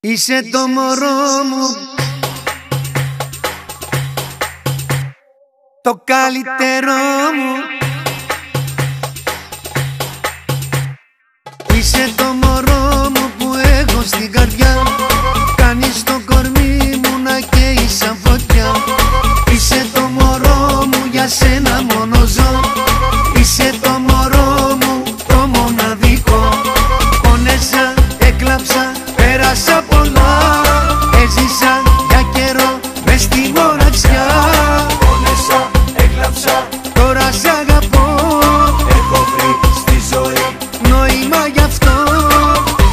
Είσαι το μωρό μου, το καλύτερό μου. Είσαι το μωρό μου που έχω στην καρδιά. Κάνεις το κορμί μου να καίει σαν φωτιά. Είσαι το μωρό μου, για σένα μόνο ζω. Είσαι το μωρό μου, το μοναδικό. Πόνεσα, έκλαψα, πέρασα πολλά. Έζησα για καιρό μες στη μοναξιά. Πόνεσα, έκλαψα, τώρα σ' αγαπώ. έχω βρει στη ζωή νόημα γι' αυτό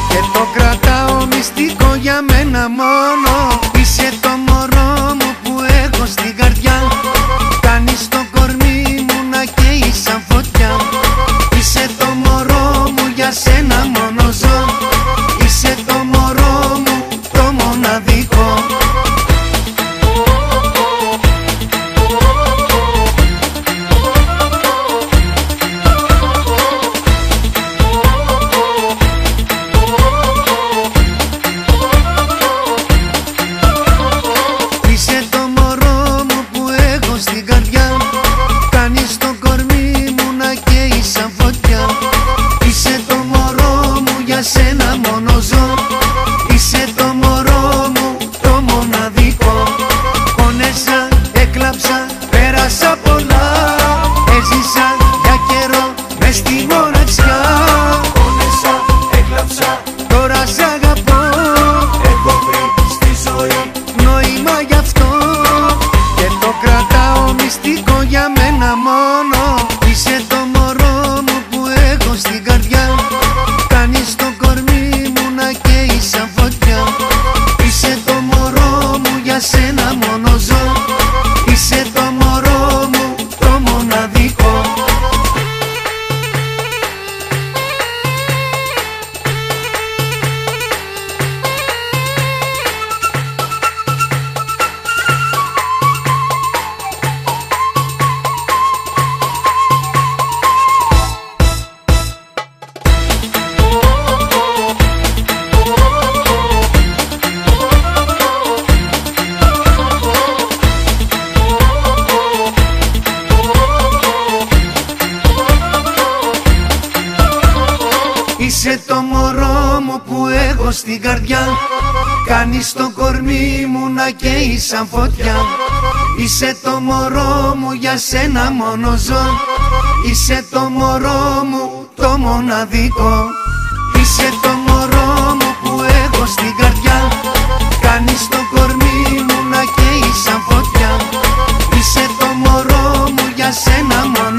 και το κρατάω μυστικό για μένα μόνο. Είσαι το μωρό μου που έχω στην καρδιά. Κάνεις το κορμί μου να καίει σαν φωτιά. Είσαι το μωρό μου, για σένα μόνο ζω. Είσαι το μωρό μου, το μοναδικό. Είσαι το μωρό μου που έχω στην καρδιά. Κάνεις το κορμί μου να καίει σαν φωτιά. Είσαι το μωρό μου, για σένα μόνο ζω. Είσαι το μωρό μου, το μοναδικό. Πόνεσα, έκλαψα, πέρασα πολλά. Έζησα για καιρό μες στη μοναξιά. Πόνεσα, έκλαψα, Τώρα σ' αγαπώ, έχω βρει στη ζωή νόημα γι' αυτό και το κρατάω μυστικό για μένα μόνο. Είσαι το μωρό μου που έχω στην καρδιά. Κάνεις το κορμί μου να καίει σαν φωτιά. Είσαι το μωρό μου, για σένα μόνο ζω. Είσαι το μωρό μου, το μοναδικό. Είσαι το μωρό μου που έχω στην καρδιά. Κάνεις το κορμί μου να καίει σαν φωτιά. Είσαι το μωρό μου, για σένα μόνο ζω. Είσαι το μωρό μου, το μοναδικό. Είσαι το μωρό μου που έχω στην καρδιά. Κάνεις το κορμί μου να καίει σαν φωτιά. Είσαι το μωρό μου, για σένα μόνο